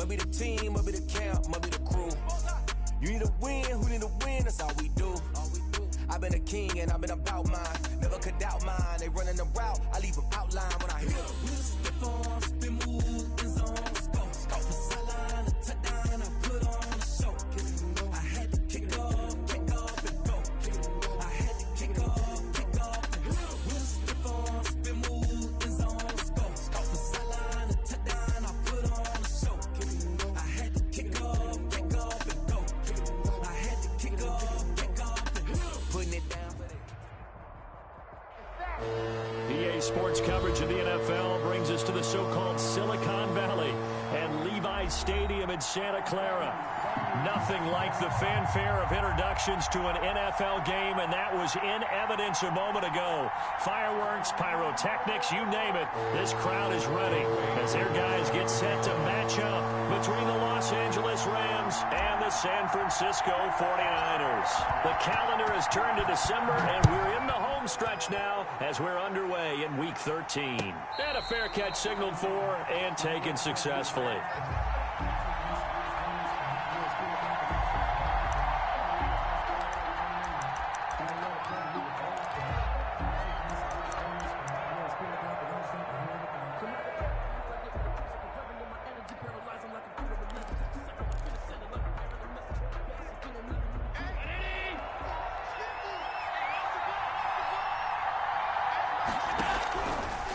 Maybe the team, maybe the camp, maybe the crew. You need a win, who need a win, that's all we do. I've been a king and I've been about mine. Never could doubt mine. They running the route, I leave them outline when I hit them. We step on, spin move, in zone, go. From sideline to touchdown, I put on a show. I had to kick off and go. I had to kick off and go. We step on, spin move, in zone, go. From sideline to touchdown, I put on a show. I had to kick off and go. I had to kick off and go. Putting it down for that. EA Sports coverage of the NFL brings us to the so-called Silicon Valley and Levi's Stadium in Santa Clara. Nothing like the fanfare of introductions to an NFL game, and that was in evidence a moment ago. Fireworks, pyrotechnics, you name it. This crowd is ready as their guys get set to match up between the Los Angeles Rams and the San Francisco 49ers. The calendar has turned to December, and we're in the home stretch now as we're underway in Week 13. And a fair catch signaled for and taken successfully.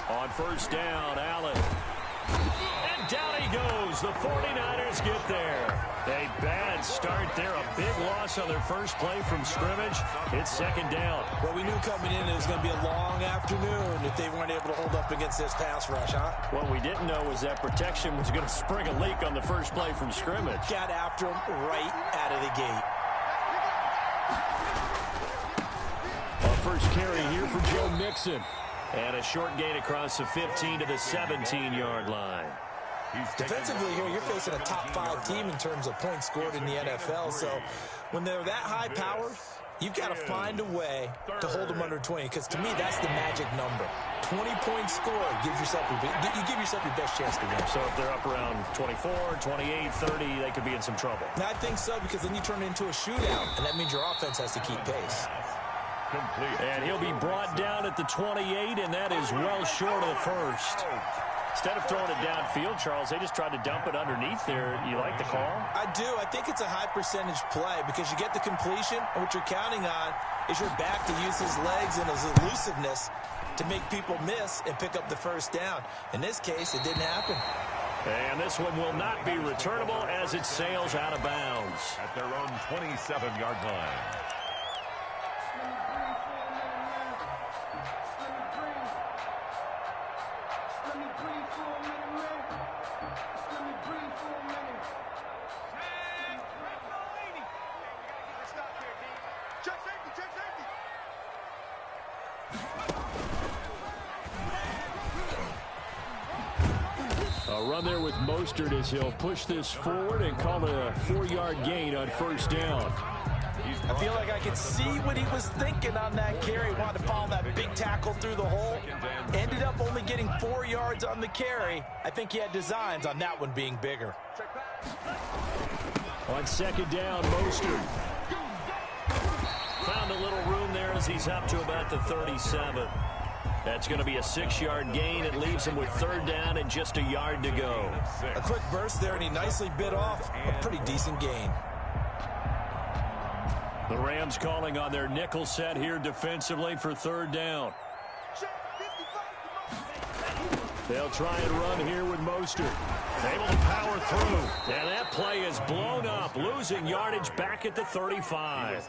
On first down, Allen. And down he goes. The 49ers get there. A bad start there. A big loss on their first play from scrimmage. It's second down. Well, we knew coming in it was going to be a long afternoon if they weren't able to hold up against this pass rush, huh? What we didn't know was that protection was going to spring a leak on the first play from scrimmage. Got after him right out of the gate. Our first carry here for Joe Mixon. And a short gain across the 15 to the 17-yard line. Defensively here, you're facing a top-5 team in terms of points scored in the NFL. So when they're that high-powered, you've got to find a way to hold them under 20. Because to me, that's the magic number. 20 points scored gives yourself you give yourself your best chance to win. So if they're up around 24, 28, 30, they could be in some trouble. Now, I think so, because then you turn it into a shootout, and that means your offense has to keep pace. And he'll be brought down at the 28, and that is well short of the first. Instead of throwing it downfield, Charles, they just tried to dump it underneath there. You like the call? I do. I think it's a high-percentage play because you get the completion, and what you're counting on is your back to use his legs and his elusiveness to make people miss and pick up the first down. In this case, it didn't happen. And this one will not be returnable as it sails out of bounds. At their own 27-yard line. A run there with Mostert as he'll push this forward and call it a 4-yard gain on first down. I feel like I can see what he was thinking on that carry. Wanted to follow that big tackle through the hole. Ended up only getting 4 yards on the carry. I think he had designs on that one being bigger. On second down, Mostert found a little room there as he's up to about the 37. That's going to be a 6-yard gain. It leaves him with third down and just a yard to go. A quick burst there, and he nicely bit off a pretty decent gain. The Rams calling on their nickel set here defensively for third down. They'll try and run here with Mostert. Able to power through. And that play is blown up, losing yardage back at the 35.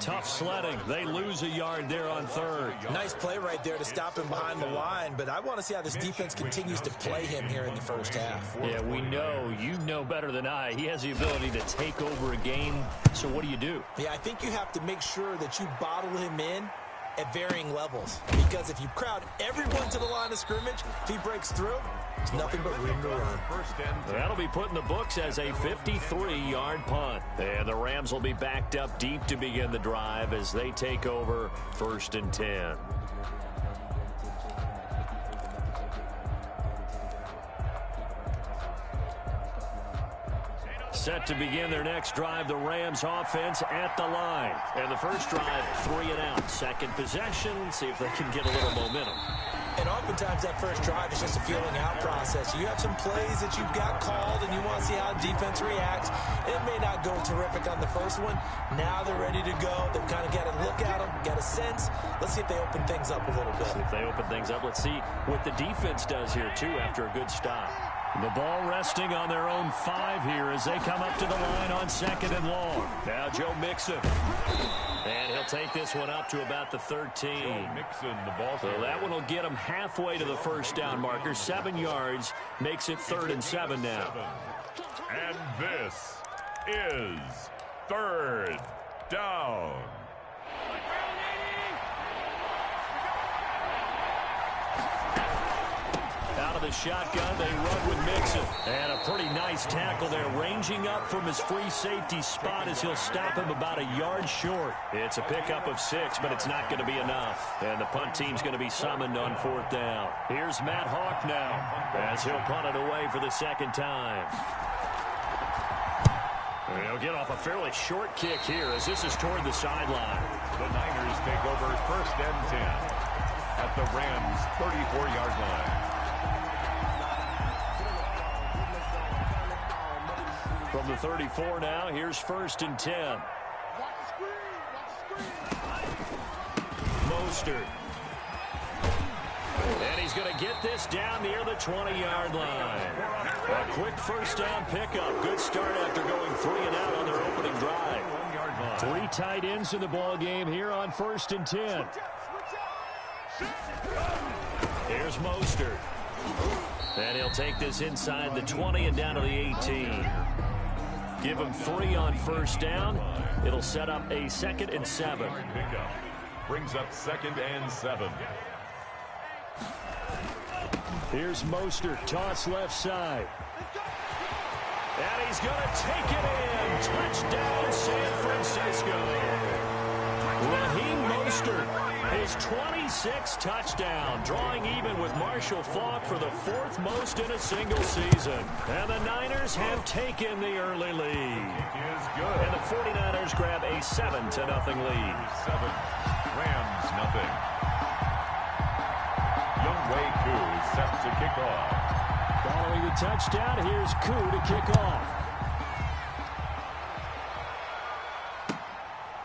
Tough sledding. They lose a yard there on third. Nice play right there to stop him behind the line, but I want to see how this defense continues to play him here in the first half. Yeah, we know. You know better than I. He has the ability to take over a game. So what do? Yeah, I think you have to make sure that you bottle him in at varying levels, because if you crowd everyone to the line of scrimmage, if he breaks through, it's nothing but room to run. That'll be put in the books as a 53-yard punt. And the Rams will be backed up deep to begin the drive as they take over first and 10. Set to begin their next drive, the Rams offense at the line. And the first drive, 3 and out. Second possession, see if they can get a little momentum. And oftentimes that first drive is just a feeling out process. You have some plays that you've got called and you want to see how defense reacts. It may not go terrific on the first one. Now they're ready to go. They've kind of got to look at them, get a sense. Let's see if they open things up a little bit. See if they open things up. Let's see what the defense does here, too, after a good stop. The ball resting on their own 5 here as they come up to the line on 2nd and long. Now Joe Mixon. And he'll take this one up to about the 13. Mixon, the ball. So that one will get him halfway to the first down marker. 7 yards makes it 3rd and 7 now. And this is 3rd down. Out of the shotgun, they run with Mixon. And a pretty nice tackle there, ranging up from his free safety spot as he'll stop him about a yard short. It's a pickup of 6, but it's not going to be enough. And the punt team's going to be summoned on 4th down. Here's Matt Hawk now as he'll punt it away for the 2nd time. He'll get off a fairly short kick here as this is toward the sideline. The Niners take over 1st and 10 at the Rams' 34-yard line. From the 34 now, here's 1st and 10. Mostert. And he's going to get this down near the 20-yard line. A quick first down pickup. Good start after going 3 and out on their opening drive. 3 tight ends in the ball game here on 1st and 10. Here's Mostert. And he'll take this inside the 20 and down to the 18. Give him 3 on 1st down. It'll set up a 2nd and 7. Pickup brings up 2nd and 7. Here's Mostert, toss left side. And he's going to take it in. Touchdown, San Francisco. Raheem Mostert, his 26th touchdown, drawing even with Marshall Faulk for the 4th most in a single season. And the Niners have taken the early lead. It is good. And the 49ers grab a 7-0 lead. 7, Rams nothing. Younghoe Koo is set to kick off. Following the touchdown, here's Koo to kick off.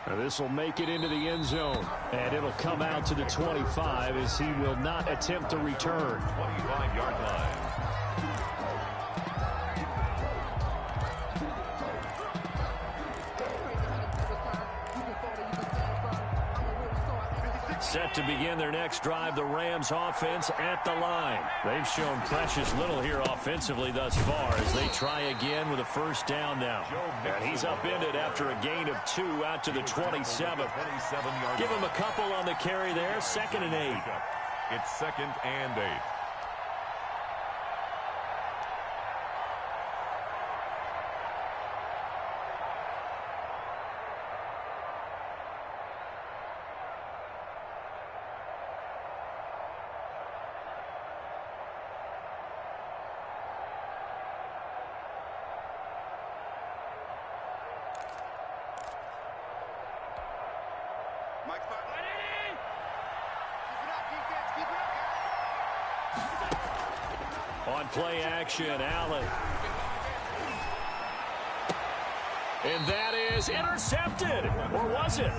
Now this will make it into the end zone, and it'll come out to the 25 as he will not attempt to return. 25-yard line. Set to begin their next drive, the Rams offense at the line. They've shown precious little here offensively thus far as they try again with a first down now. And he's upended after a gain of 2 out to the 27. Give him a couple on the carry there, 2nd and 8. It's 2nd and 8. On play action, Allen. And that is intercepted. Or was it?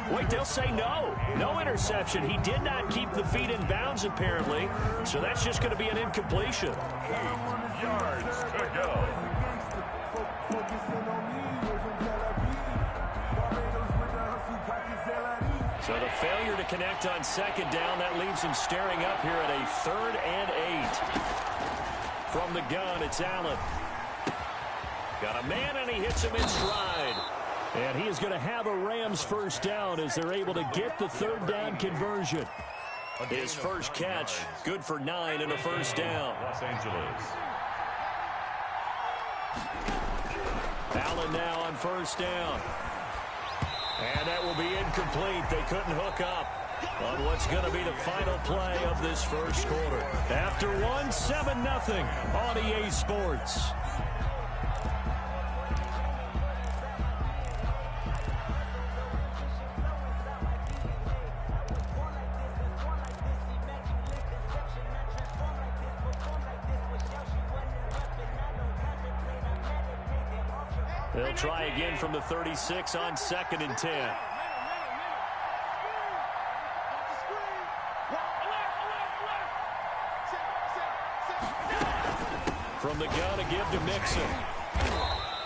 Wait, they'll say no. No interception. He did not keep the feet in bounds, apparently. So that's just going to be an incompletion. 8 yards to go. So the failure to connect on 2nd down, that leaves him staring up here at a 3rd and 8. From the gun, it's Allen. Got a man, and he hits him in stride. And he is going to have a Rams first down as they're able to get the 3rd down conversion. His first catch, good for 9 and a first down. Los Angeles. Allen now on first down. And that will be incomplete. They couldn't hook up on what's going to be the final play of this first quarter. After one, 7-0 on EA Sports. They'll try again from the 36 on 2nd and 10. From the gun, a give to Mixon.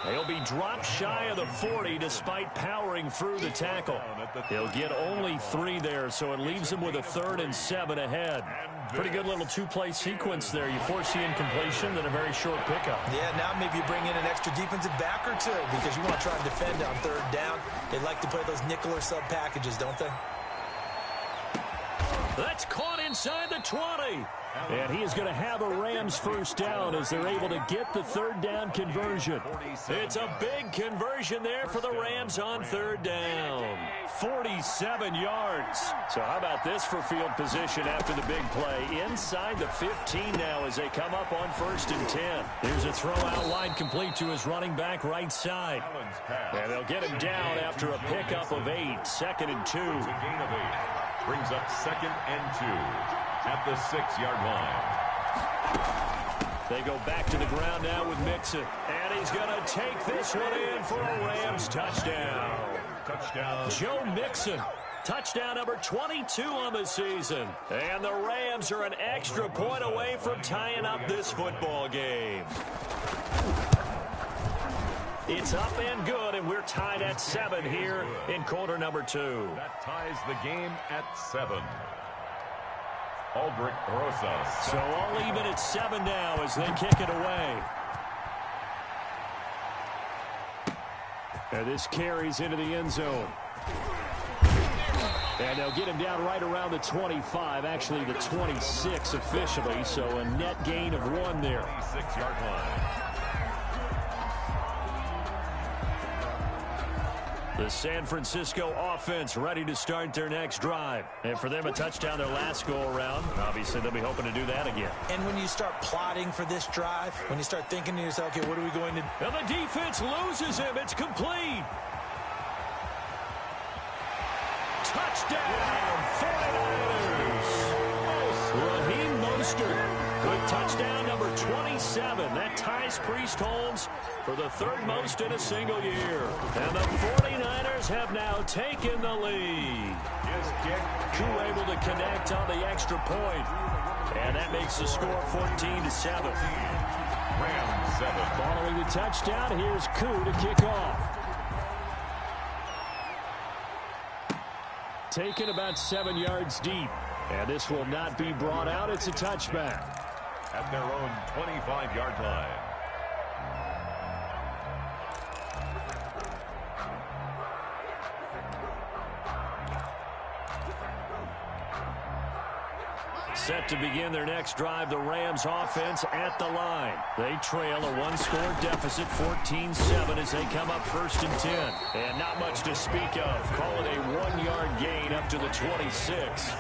He'll be dropped shy of the 40 despite powering through the tackle. He'll get only 3 there, so it leaves him with a 3rd and 7 ahead. Pretty good little 2-play sequence there. You force the incompletion, then a very short pickup. Yeah, now maybe you bring in an extra defensive back or 2 because you want to try and defend on 3rd down. They like to play those nickel or sub packages, don't they? That's caught inside the 20. And he is going to have a Rams first down as they're able to get the 3rd down conversion. It's a big conversion there for the Rams on 3rd down. 47 yards. So how about this for field position after the big play? Inside the 15 now as they come up on 1st and 10. Here's a throw out wide complete to his running back right side. And they'll get him down after a pickup of 8. 2nd and 2. Brings up 2nd and 2 at the 6-yard line. They go back to the ground now with Mixon. And he's going to take this one in for a Rams touchdown. Joe Mixon. Touchdown number 22 on the season. And the Rams are an extra point away from tying up this football game. It's up and good, and we're tied at 7 here in quarter number 2. That ties the game at 7. Aldrich Rosas. So all even at 7 now as they kick it away. And this carries into the end zone. And they'll get him down right around the 25, actually the 26 officially, so a net gain of 1 there. 26-yard line. The San Francisco offense ready to start their next drive. And for them, a touchdown their last go-around. Obviously, they'll be hoping to do that again. And when you start plotting for this drive, when you start thinking to yourself, okay, what are we going to do? And the defense loses him. It's complete. Touchdown, 49ers. Raheem Mostert with touchdown number 27. That ties Priest Holmes for the 3rd most in a single year. And the 49ers have now taken the lead. Koo able to connect on the extra point. And that makes the score 14-7. Rams 7. Following the touchdown, here's Koo to kick off. Taken about 7 yards deep. And this will not be brought out. It's a touchback. At their own 25-yard line. Set to begin their next drive, the Rams offense at the line. They trail a 1-score deficit, 14-7 as they come up 1st and 10. And not much to speak of. Call it a 1-yard gain up to the 26.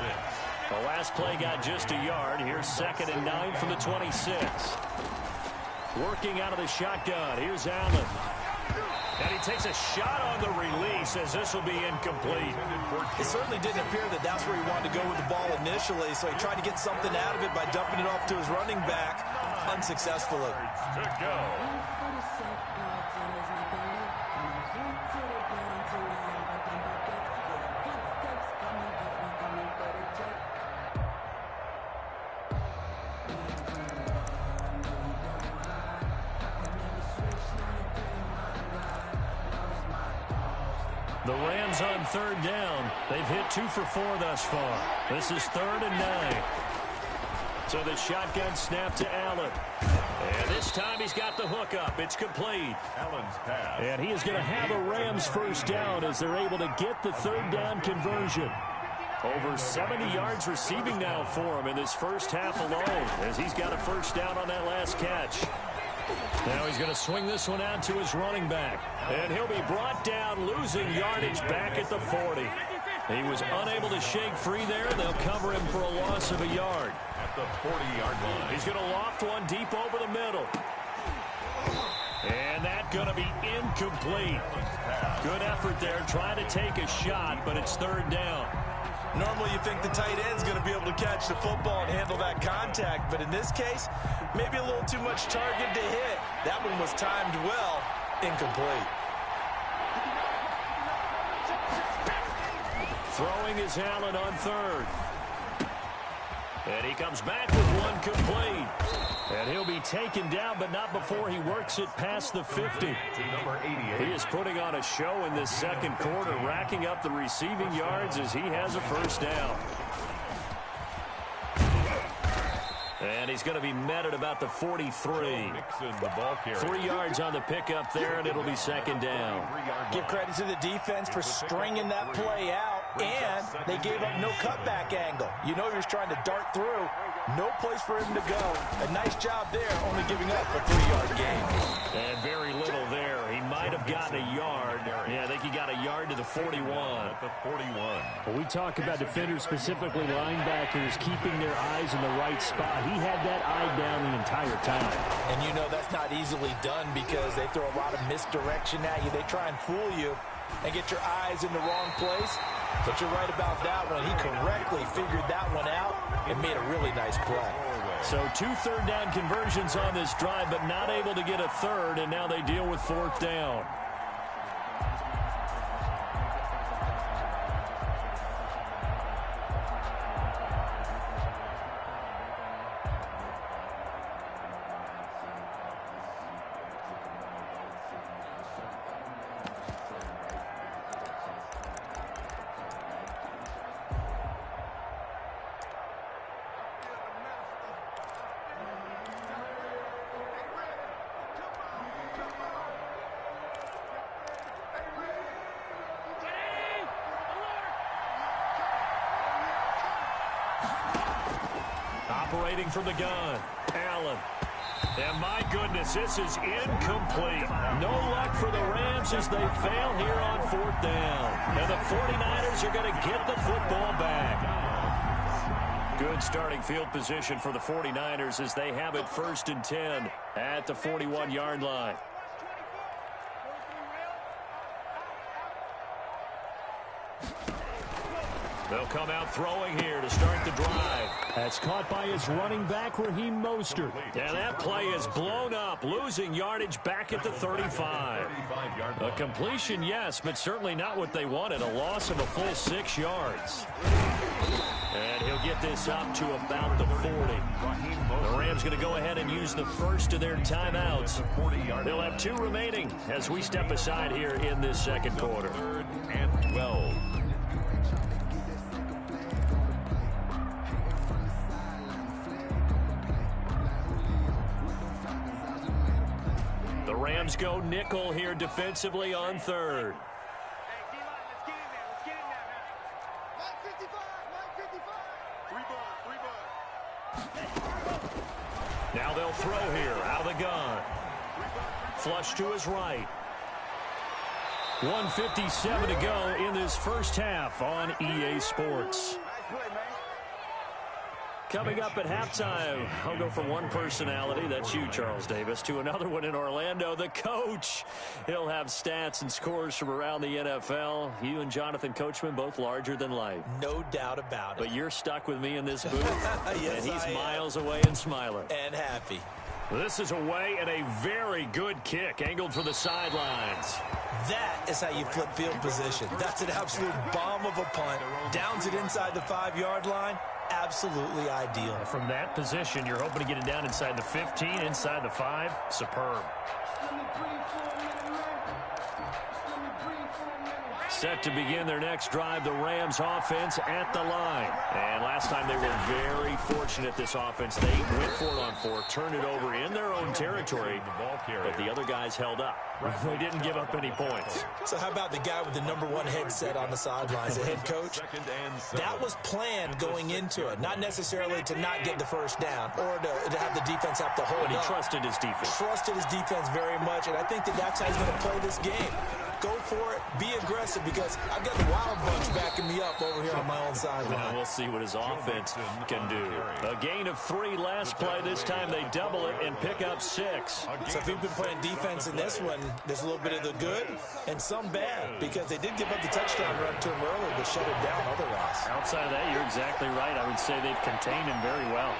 The last play got just a yard. Here's 2nd and 9 from the 26. Working out of the shotgun. Here's Allen. And he takes a shot on the release as this will be incomplete. It certainly didn't appear that that's where he wanted to go with the ball initially, so he tried to get something out of it by dumping it off to his running back unsuccessfully. To go. The Rams on 3rd down. They've hit 2 for 4 thus far. This is 3rd and 9. So the shotgun snap to Allen. And this time he's got the hook up. It's complete. Allen's pass. And he is going to have a Rams first down as they're able to get the 3rd down conversion. Over 70 yards receiving now for him in this first half alone as he's got a first down on that last catch. Now he's going to swing this one out to his running back. And he'll be brought down, losing yardage back at the 40. He was unable to shake free there. They'll cover him for a loss of a yard. At the 40-yard line. He's going to loft one deep over the middle. And that's going to be incomplete. Good effort there, trying to take a shot, but it's 3rd down. Normally you think the tight end's going to be able to catch the football and handle that contact, but in this case, maybe a little too much target to hit. That one was timed well. incomplete. Throwing is Allen on third. And he comes back with one complete. And he'll be taken down, but not before he works it past the 50. He is putting on a show in this second quarter, racking up the receiving yards as he has a first down. And he's going to be met at about the 43. 3 yards on the pickup there, and it'll be second down. Give credit to the defense for stringing that play out, and they gave up no cutback angle. You know you're just trying to dart through. No place for him to go. A nice job there, only giving up a 3-yard gain. And very little there. He might have gotten a yard. Yeah, I think he got a yard to the 41. Well, we talk about defenders, specifically linebackers, keeping their eyes in the right spot. He had that eye down the entire time. And you know that's not easily done because they throw a lot of misdirection at you. They try and fool you and get your eyes in the wrong place. But you're right about that one. He correctly figured that one out and made a really nice play. So 2 third-down conversions on this drive, but not able to get a third, and now they deal with 4th down. Operating from the gun, Allen. And my goodness, this is incomplete. No luck for the Rams as they fail here on 4th down. And the 49ers are going to get the football back. Good starting field position for the 49ers as they have it 1st and 10 at the 41-yard line. They'll come out throwing here to start the drive. That's caught by his running back, Raheem Mostert. And that play is blown up, losing yardage back at the 35. A completion, yes, but certainly not what they wanted. A loss of a full 6 yards. And he'll get this up to about the 40. The Rams going to go ahead and use the first of their timeouts. They'll have 2 remaining as we step aside here in this second quarter. 3rd and 12. The Rams go nickel here defensively on 3rd. Now they'll throw here out of the gun. Flush to his right. 1:57 to go in this first half on EA Sports. Coming up at halftime, I'll go from one personality, that's you, Charles Davis, to another one in Orlando, the coach. He'll have stats and scores from around the NFL. You and Jonathan Coachman, both larger than life. No doubt about it. But you're stuck with me in this booth, yes, and he's miles away and smiling. And happy. This is away and a very good kick, angled for the sidelines. That is how you flip field position. That's an absolute bomb of a punt. Downs it inside the 5-yard line. Absolutely ideal. From that position, you're hoping to get it down inside the 15, inside the 5. Superb. Set to begin their next drive, the Rams offense at the line. And last time they were very fortunate, this offense. They went for it on 4, turned it over in their own territory, but the other guys held up. They didn't give up any points. So how about the guy with the #1 headset on the sidelines, the head coach? That was planned going into it, not necessarily to not get the first down or to have the defense have to hold up. But he trusted his defense. Trusted his defense very much, and I think that's how he's going to play this game. Go for it, be aggressive, because I've got the Wild Bunch backing me up over here on my own sideline. We'll see what his offense can do. A gain of 3 last play. This time they double it and pick up 6. So if you've been playing defense in this one, there's a little bit of the good and some bad, because they did give up the touchdown run to him earlier, but shut it down otherwise. Outside of that, you're exactly right. I would say they've contained him very well.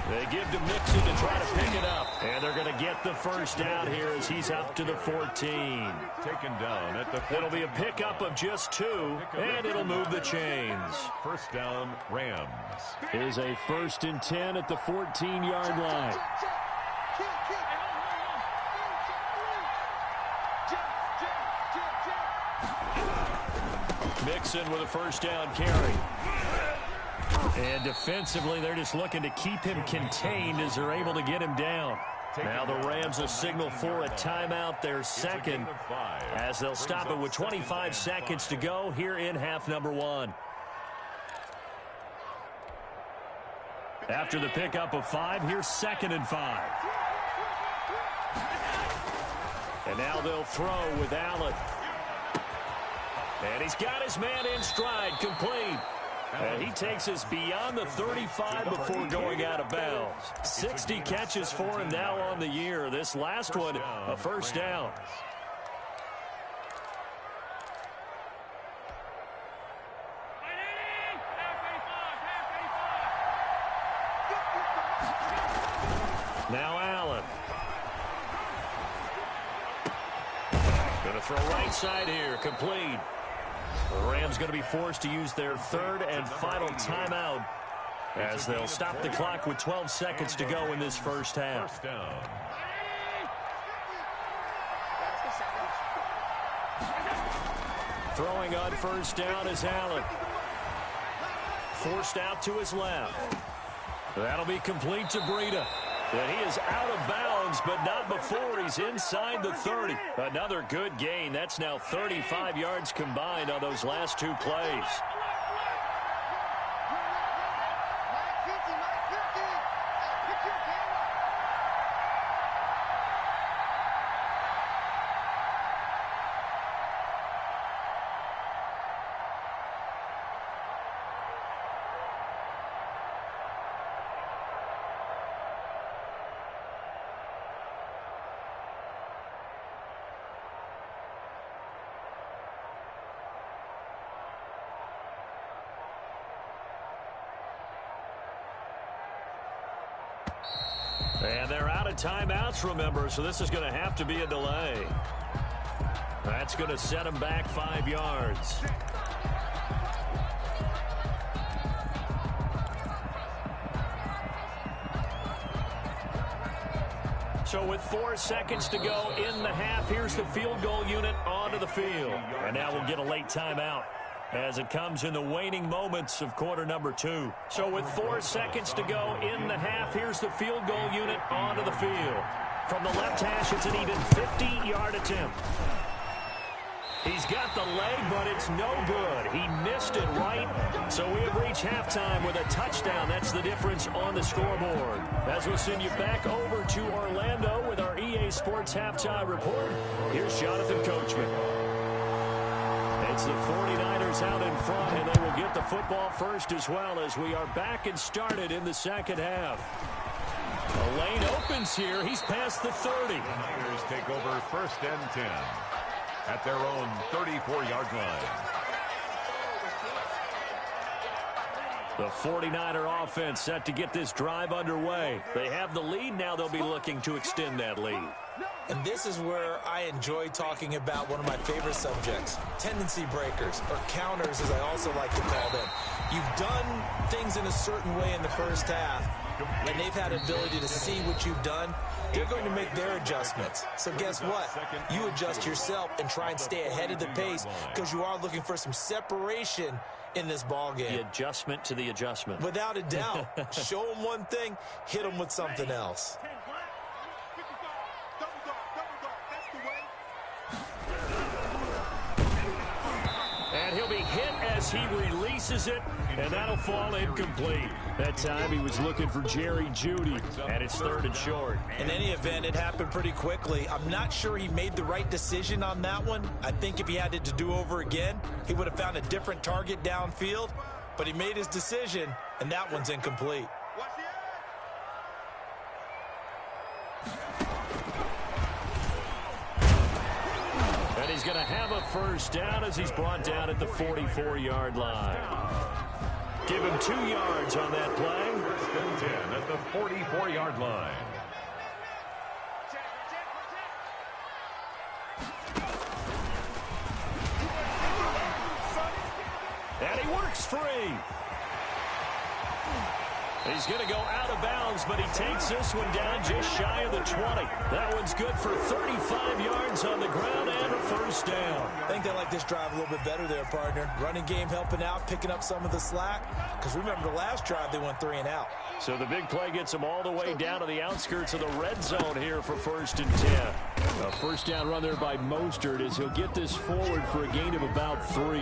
They give to Mixon to try to pick it up. And they're going to get the first down here as he's up to the 14. Taken down at the 14. It'll be a pickup of just 2, and it'll move the chains. First down, Rams. Here's a 1st and 10 at the 14-yard line. Mixon with a first down carry. And defensively, they're just looking to keep him contained as they're able to get him down. Now the Rams will signal for a timeout, their second, as they'll stop it with 25 seconds to go here in half number 1. After the pickup of 5, here's 2nd and 5. And now they'll throw with Allen. And he's got his man in stride, complete. And he takes us beyond the 35 before going out of bounds. 60 catches for him now on the year. This last one, a first down. Now Allen. Going to throw right side here, complete. The Rams going to be forced to use their 3rd and final timeout as they'll stop the clock with 12 seconds to go in this first half. First down. Throwing on first down is Allen. Forced out to his left. That'll be complete to Breida. And he is out of bounds, but not before he's inside the 30. Another good gain. That's now 35 yards combined on those last 2 plays. And they're out of timeouts, remember, so this is going to have to be a delay. That's going to set them back 5 yards. So with 4 seconds to go in the half, here's the field goal unit onto the field. And now we'll get a late timeout as it comes in the waning moments of quarter number 2. So with 4 seconds to go in the half, here's the field goal unit onto the field. From the left hash, it's an even 50-yard attempt. He's got the leg, but it's no good. He missed it right. So we have reached halftime with a touchdown. That's the difference on the scoreboard. As we'll send you back over to Orlando with our EA Sports Halftime Report, here's Jonathan Coachman. It's the 49ers out in front, and they will get the football first as well as we are back and started in the second half. A lane opens here. He's past the 30. The Niners take over 1st and 10 at their own 34-yard line. The 49er offense set to get this drive underway. They have the lead. Now they'll be looking to extend that lead. And this is where I enjoy talking about one of my favorite subjects, tendency breakers, or counters as I also like to call them. You've done things in a certain way in the first half, and they've had an ability to see what you've done. They're going to make their adjustments. So guess what? You adjust yourself and try and stay ahead of the pace because you are looking for some separation in this ball game. The adjustment to the adjustment. Without a doubt. Show them one thing, hit them with something else. And he'll be hit as he releases it, and that'll fall incomplete. That time he was looking for Jerry Jeudy, and it's 3rd and short. In any event, it happened pretty quickly. I'm not sure he made the right decision on that one. I think if he had it to do over again, he would have found a different target downfield, but he made his decision, and that one's incomplete. He's going to have a first down as he's brought down at the 44-yard line. Give him 2 yards on that play. First and 10 at the 44-yard line. And he works free. He's going to go out of bounds, but he takes this one down just shy of the 20. That one's good for 35 yards on the ground and a first down. I think they like this drive a little bit better there, partner. Running game helping out, picking up some of the slack. Because remember, the last drive they went 3 and out. So the big play gets them all the way down to the outskirts of the red zone here for first and 10. A first down run there by Mostert as he'll get this forward for a gain of about 3.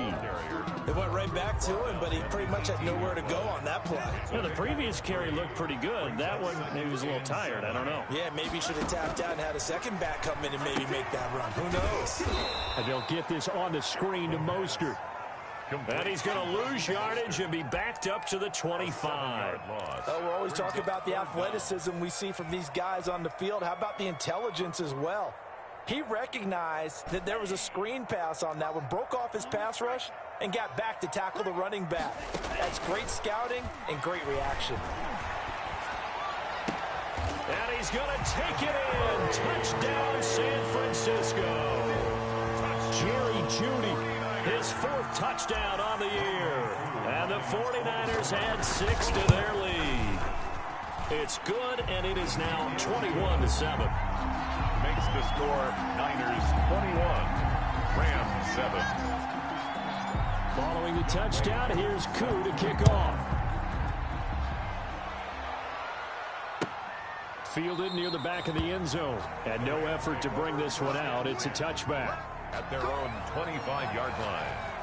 They went right back to him, but he pretty much had nowhere to go on that play. Yeah, the previous carry looked pretty good. That one, maybe was a little tired. I don't know. Yeah, maybe he should have tapped out and had a second back come in and maybe make that run. Who knows? And they'll get this on the screen to Mostert. And he's going to lose yardage and be backed up to the 25. We're always talking about the athleticism we see from these guys on the field. How about the intelligence as well? He recognized that there was a screen pass on that one, broke off his pass rush, and got back to tackle the running back. That's great scouting and great reaction. And he's going to take it in. Touchdown, San Francisco. Jerry Jeudy, his 4th touchdown on the year. And the 49ers add 6 to their lead. It's good, and it is now 21-7. Makes the score Niners 21, Rams 7. Following the touchdown, here's Koo to kick off. Fielded near the back of the end zone. And no effort to bring this one out. It's a touchback. At their own 25-yard line.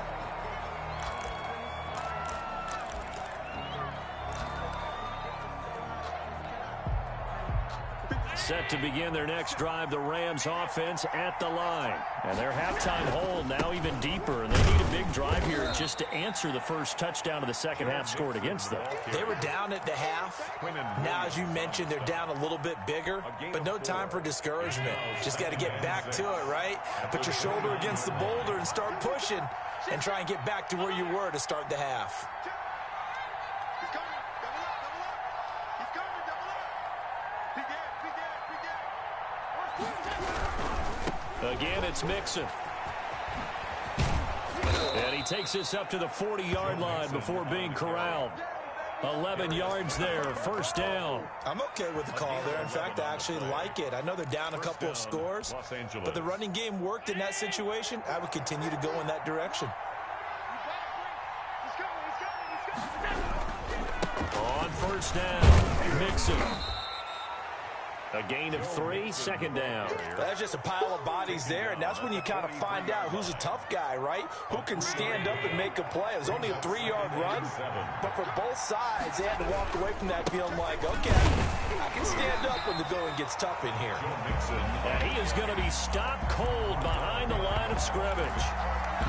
Set to begin their next drive, the Rams offense at the line. And their halftime hold now even deeper. And they need a big drive here just to answer the first touchdown of the second half scored against them. They were down at the half. Now, as you mentioned, they're down a little bit bigger, but no time for discouragement. Just got to get back to it, right? Put your shoulder against the boulder and start pushing and try and get back to where you were to start the half. Again, it's Mixon. And he takes this up to the 40-yard line before being corralled. 11 yards there, first down. I'm okay with the call there. In fact, I actually like it. I know they're down a couple of scores, but the running game worked in that situation. I would continue to go in that direction. On first down, Mixon. A gain of 3, second down. That's just a pile of bodies there, and that's when you kind of find out who's a tough guy, right? Who can stand up and make a play. It was only a 3-yard run, but for both sides, they had to walk away from that feeling like, okay, I can stand up when the going gets tough in here. And he is going to be stopped cold behind the line of scrimmage.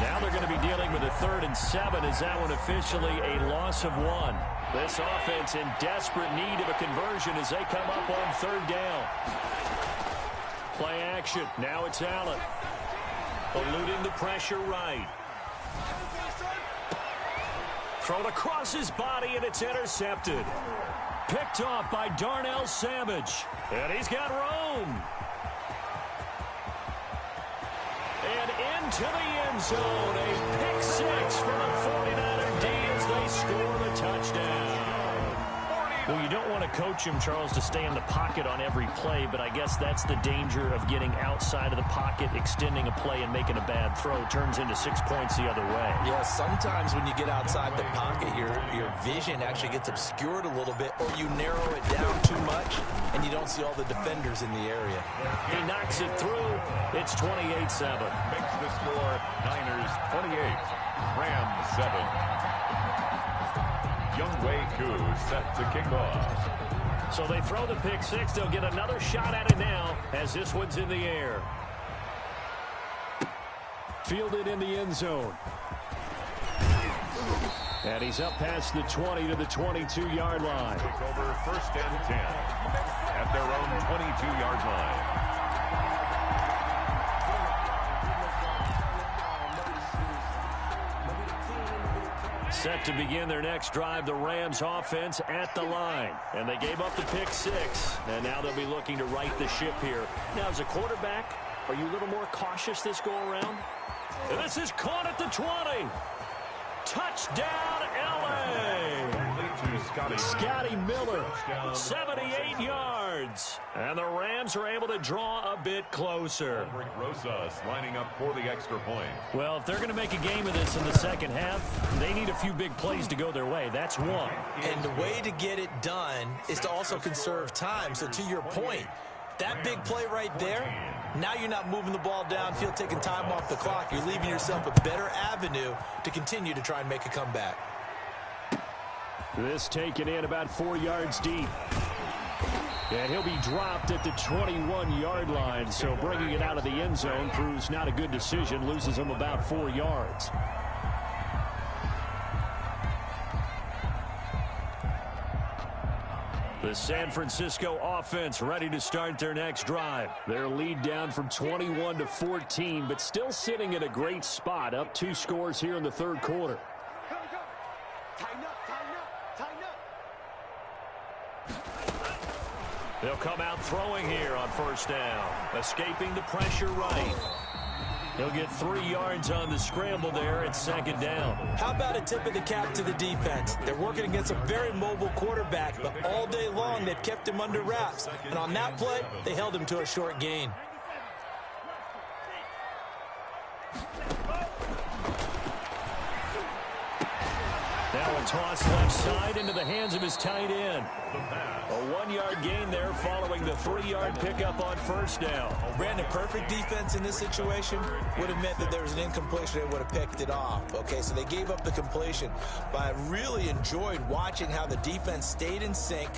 Now they're going to be dealing with a 3rd and 7 as that one officially a loss of 1. This offense in desperate need of a conversion as they come up on 3rd down. Play action. Now it's Allen. Eluding the pressure right. Thrown across his body, and it's intercepted. Picked off by Darnell Savage. And he's got room. And into the end zone. A pick 6 for the 49er D as they score the touchdown. Well, you don't want to coach him, Charles, to stay in the pocket on every play, but I guess that's the danger of getting outside of the pocket, extending a play, and making a bad throw. Turns into 6 points the other way. Yeah, sometimes when you get outside the pocket, your vision actually gets obscured a little bit, or you narrow it down too much, and you don't see all the defenders in the area. He knocks it through. It's 28-7. Makes the score Niners 28, Rams 7. Younghoe Koo set to kick off. So they throw the pick 6. They'll get another shot at it now as this one's in the air. Fielded in the end zone. And he's up past the 20 to the 22-yard line. Take over 1st and 10 at their own 22-yard line. Set to begin their next drive, the Rams offense at the line. And they gave up the pick 6, and now they'll be looking to right the ship here. Now, as a quarterback, are you a little more cautious this go-around? And this is caught at the 20. Touchdown, L.A. Scotty Miller, 78 yards. And the Rams are able to draw a bit closer. Rosas lining up for the extra point. Well, if they're going to make a game of this in the second half, they need a few big plays to go their way. That's one. And the way to get it done is to also conserve time. So to your point, that big play right there, now you're not moving the ball downfield, taking time off the clock. You're leaving yourself a better avenue to continue to try and make a comeback. This taken in about 4 yards deep. And he'll be dropped at the 21-yard line, so bringing it out of the end zone proves not a good decision, loses him about 4 yards. The San Francisco offense ready to start their next drive. Their lead down from 21 to 14, but still sitting in a great spot, up 2 scores here in the third quarter. They'll come out throwing here on first down. Escaping the pressure right. He'll get 3 yards on the scramble there at second down. How about a tip of the cap to the defense? They're working against a very mobile quarterback, but all day long they've kept him under wraps. And on that play, they held him to a short gain. Now a toss left side into the hands of his tight end. A 1-yard gain there following the 3-yard pickup on first down. Brandon, perfect defense in this situation would have meant that there was an incompletion. They would have picked it off. Okay, so they gave up the completion. But I really enjoyed watching how the defense stayed in sync,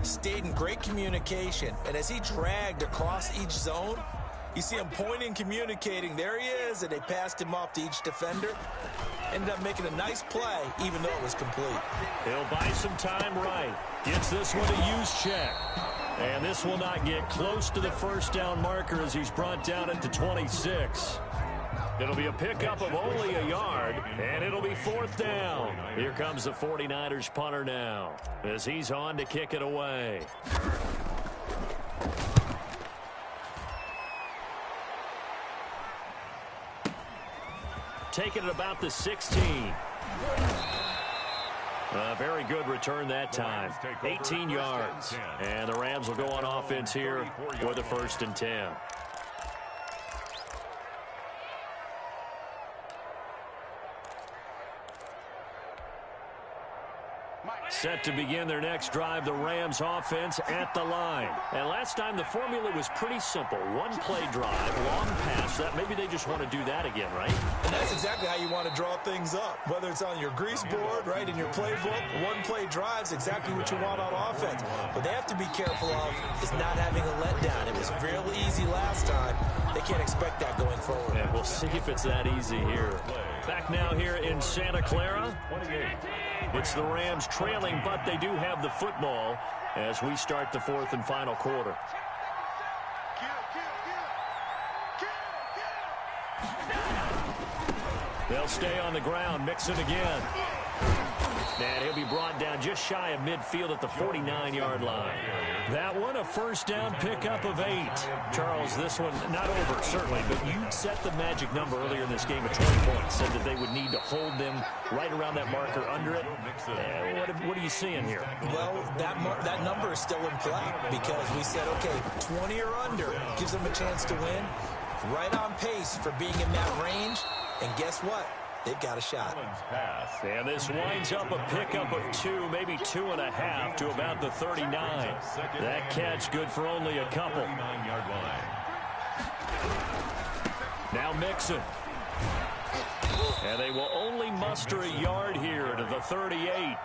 stayed in great communication. And as he dragged across each zone, you see him pointing, communicating. There he is, and they passed him off to each defender. Ended up making a nice play, even though it was complete. He'll buy some time right. Gets this one a use check. And this will not get close to the first down marker as he's brought down at the 26. It'll be a pickup of only a yard, and it'll be fourth down. Here comes the 49ers punter now as he's on to kick it away. Taking it about the 16. A very good return that time. 18 yards. And the Rams will go on offense here with a 1st and 10. Set to begin their next drive, the Rams offense at the line. And last time the formula was pretty simple. 1-play drive, long pass. That maybe they just want to do that again, right? And that's exactly how you want to draw things up. Whether it's on your grease board, right, in your playbook, 1-play drive's exactly what you want on offense. What they have to be careful of is not having a letdown. It was real easy last time. They can't expect that going forward. And we'll see if it's that easy here. Back now here in Santa Clara. It's the Rams trailing, but they do have the football as we start the 4th and final quarter. They'll stay on the ground, mix it again. And he'll be brought down just shy of midfield at the 49-yard line. That one, a first down pickup of 8. Charles, this one not over, certainly, but you set the magic number earlier in this game at 20 points. Said that they would need to hold them right around that marker under it. What are you seeing here? Well, that number is still in play because we said, okay, 20 or under gives them a chance to win. Right on pace for being in that range. And guess what? They've got a shot. And this winds up a pickup of 2, maybe 2.5 to about the 39. That catch good for only a couple. Now Mixon. And they will only muster a yard here to the 38.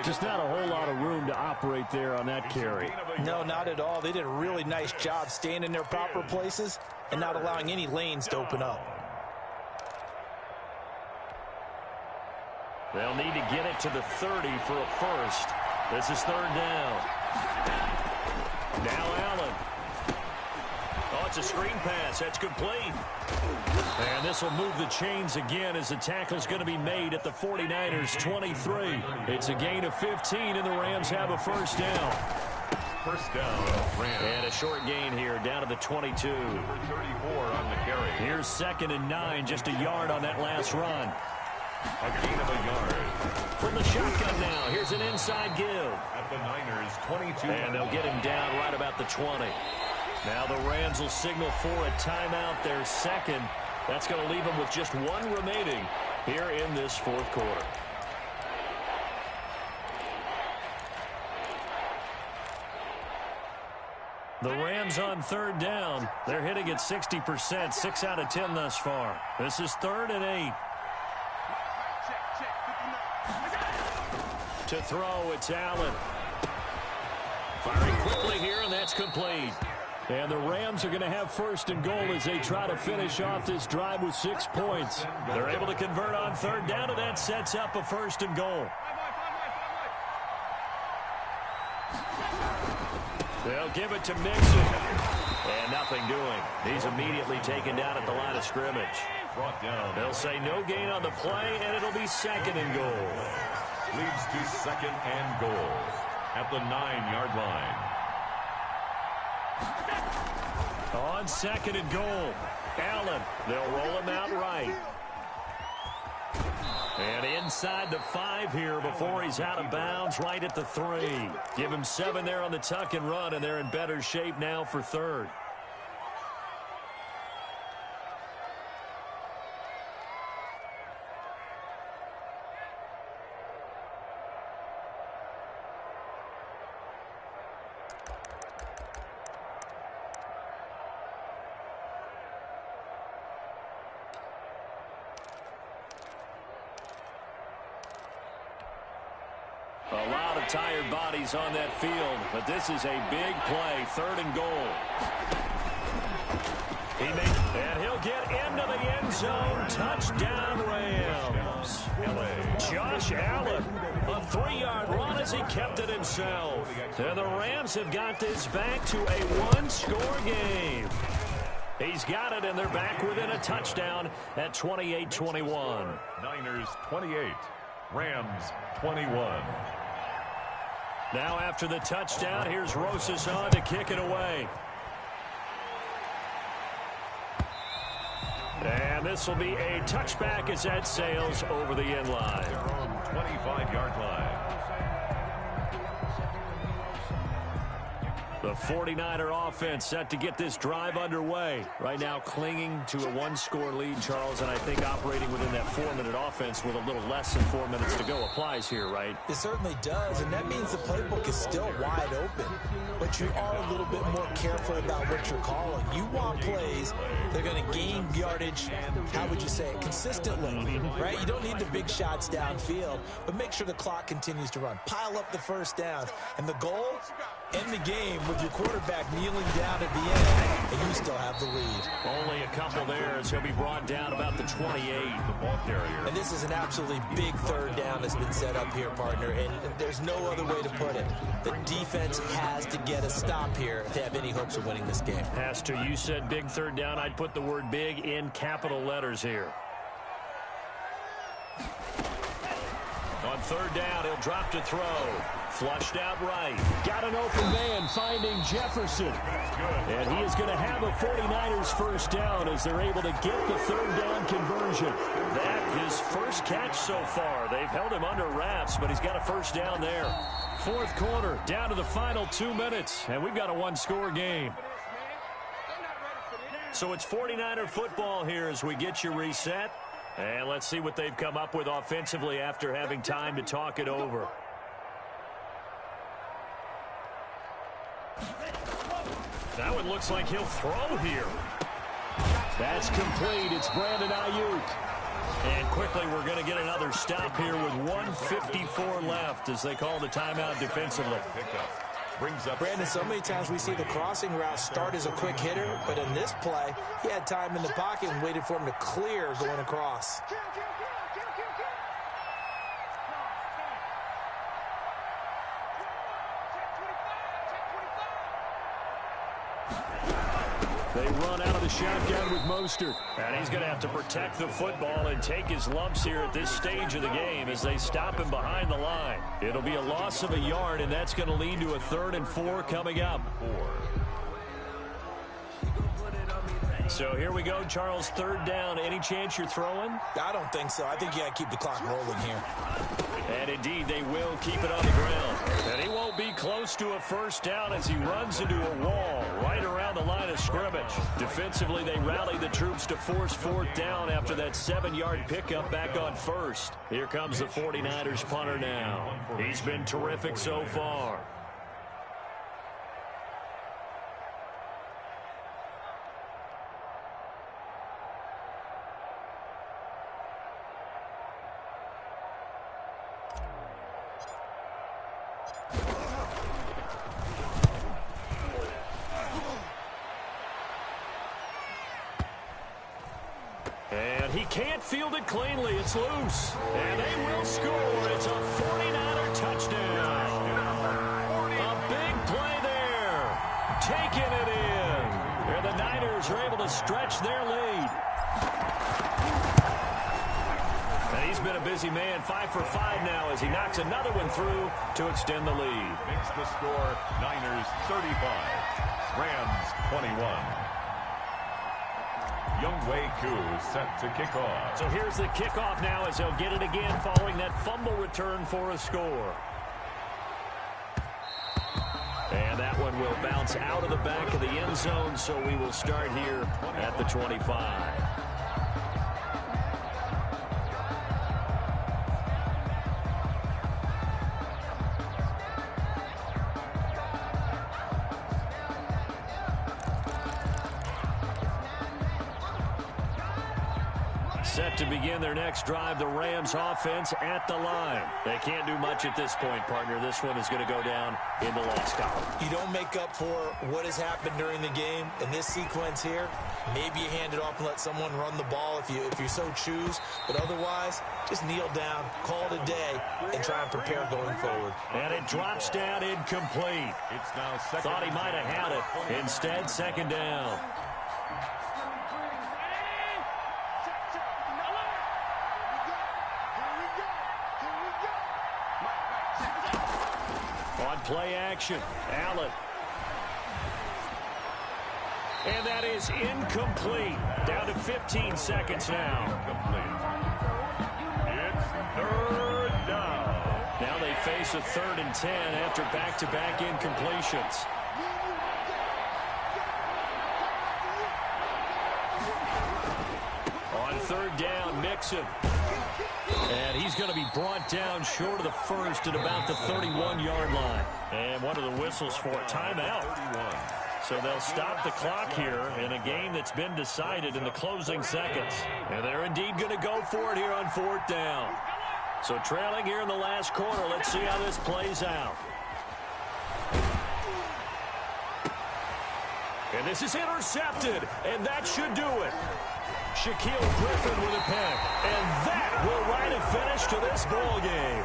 Just not a whole lot of room to operate there on that carry. No, not at all. They did a really nice job staying in their proper places and not allowing any lanes to open up. They'll need to get it to the 30 for a first. This is 3rd down. Now Allen. Oh, Wants a screen pass. That's complete. And this will move the chains again as the tackle's going to be made at the 49ers 23. It's a gain of 15, and the Rams have a first down. First down, Rams. And a short gain here, down to the 22. Number 34 on the carry. Here's 2nd and 9, just a yard on that last run. A gain of a yard. From the shotgun now, here's an inside give. At the Niners 22. And they'll get him down right about the 20. Now the Rams will signal for a timeout, their second. That's going to leave them with just one remaining here in this fourth quarter. The Rams on 3rd down. They're hitting at 60%, 6 out of 10 thus far. This is 3rd and 8. To throw, it's Allen. Firing quickly here, and that's complete. And the Rams are going to have 1st and goal as they try to finish off this drive with 6 points. They're able to convert on 3rd down, and that sets up a 1st and goal. They'll give it to Mixon. And nothing doing. He's immediately taken down at the line of scrimmage. Brought down. They'll say no gain on the play, and it'll be 2nd and goal. Leads to 2nd and goal at the 9-yard line. On 2nd and goal, Allen. They'll roll him out right. And inside the 5 here before he's out of bounds, right at the 3. Give him 7 there on the tuck and run, and they're in better shape now for 3rd. A lot of tired bodies on that field, but this is a big play, 3rd and goal. And he'll get into the end zone. Touchdown, Rams. Josh Allen, a 3-yard run as he kept it himself. And the Rams have got this back to a 1-score game. He's got it, and they're back within a touchdown at 28-21. Niners 28, Rams 21. Now after the touchdown, here's Rosas on to kick it away. And this will be a touchback as that sails over the end line. 25-yard line. The 49er offense set to get this drive underway. Right now clinging to a 1-score lead, Charles, and I think operating within that 4-minute offense with a little less than 4 minutes to go applies here, right? It certainly does, and that means the playbook is still wide open. But you are a little bit more careful about what you're calling. You want plays that are going to gain yardage, how would you say it, consistently, right? You don't need the big shots downfield, but make sure the clock continues to run. Pile up the first down, and the goal, end the game with your quarterback kneeling down at the end, and you still have the lead. Only a couple there as he'll be brought down about the 28. The ball carrier. And this is an absolutely big 3rd down that's been set up here, partner, and there's no other way to put it. The defense has to get a stop here to have any hopes of winning this game. Has to. You said big 3rd down. I'd put the word big in capital letters here. On 3rd down, he'll drop to throw. Flushed out right. Got an open man finding Jefferson. And he is going to have a 49ers first down as they're able to get the 3rd down conversion. That his first catch so far. They've held him under wraps, but he's got a first down there. 4th quarter, down to the final 2 minutes, and we've got a 1-score game. So it's 49er football here as we get you reset. And let's see what they've come up with offensively after having time to talk it over. That one looks like he'll throw here. That's complete. It's Brandon Ayuk. And quickly we're going to get another stop here with 1:54 left as they call the timeout defensively. Brings up Brandon, so many times we see the crossing route start as a quick hitter, but in this play, he had time in the pocket and waited for him to clear going across. They run out of the shotgun with Mostert. And he's going to have to protect the football and take his lumps here at this stage of the game as they stop him behind the line. It'll be a loss of a yard, and that's going to lead to a 3rd and 4 coming up. So here we go, Charles, 3rd down. Any chance you're throwing? I don't think so. I think you got to keep the clock rolling here. And indeed, they will keep it on the ground. And he won't be close to a 1st down as he runs into a wall right around the line of scrimmage. Defensively, they rally the troops to force 4th down after that 7-yard pickup back on 1st. Here comes the 49ers punter now. He's been terrific so far. And he can't field it cleanly. It's loose. And they will score. It's a 49er touchdown. A big play there. Taking it in. And the Niners are able to stretch their lead. And he's been a busy man, 5 for 5 now as he knocks another one through to extend the lead. Makes the score Niners 35, Rams 21. Younghoe Koo set to kick off. So here's the kickoff now as he'll get it again following that fumble return for a score. And that one will bounce out of the back of the end zone, so we will start here at the 25. Set to begin their next drive, the Rams offense at the line. They can't do much at this point, partner. This one is going to go down in the loss column. You don't make up for what has happened during the game. In this sequence here, maybe you hand it off and let someone run the ball if you so choose. But otherwise, just kneel down, call it a day, and try and prepare going forward. And it drops down incomplete. It's now second. Thought he might have had it. Instead, 2nd down. Play action. Allen. And that is incomplete. Down to 15 seconds now. It's 3rd down. Now they face a 3rd and 10 after back-to-back incompletions. On 3rd down, Mixon. And he's going to be brought down short of the 1st at about the 31-yard line. And one of the whistles for a timeout. So they'll stop the clock here in a game that's been decided in the closing seconds. And they're indeed going to go for it here on 4th down. So trailing here in the last quarter, let's see how this plays out. And this is intercepted, and that should do it. Shaquille Griffin with a pick, and that will write a finish to this ball game.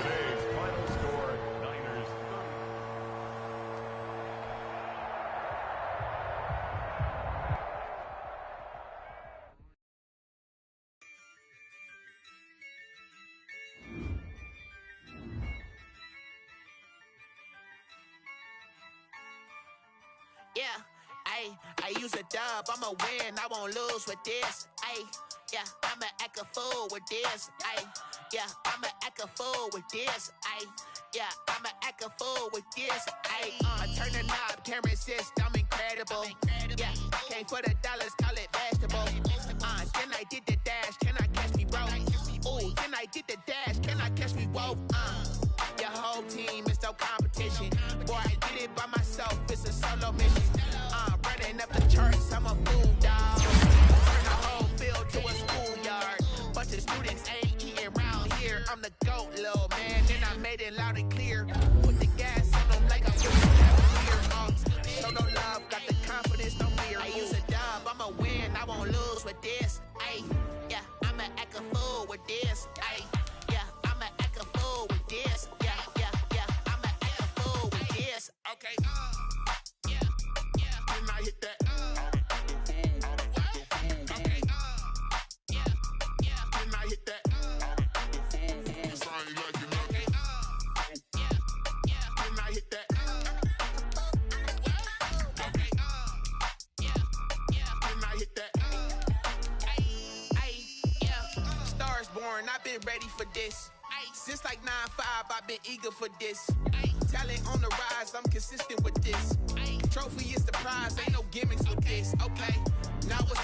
Today's final score, Niners 30. Yeah. I use a dub, I'ma win, I won't lose with this. Yeah, I'ma act a fool with this. Yeah, I'ma act a fool with this. Yeah, I'ma act a fool with this. I turn the knob, can't resist, I'm incredible. Yeah, came for the dollars, call it vegetable. Then I did the dash, can I catch me, bro? Ooh, then I did the dash, can I catch me, whoa? Your whole team is no competition. Boy, I did it by myself, it's a solo mission. Running up the charts, I'm a fool, dog. Turn the whole field to a schoolyard. Bunch of students ain't eating around here. I'm the GOAT, little man, and I made it loud and clear. Put the gas on them like I'm here. Show no love, got the confidence, no fear. I use a dub, I'ma win, I won't lose with this. Yeah, I'ma act a fool with this. Yeah, born, I've been ready for this. Since like 9-5, I've been eager for this. Talent on the rise, I'm consistent with this. Trophy is the prize, ain't no gimmicks with this. Okay, now it's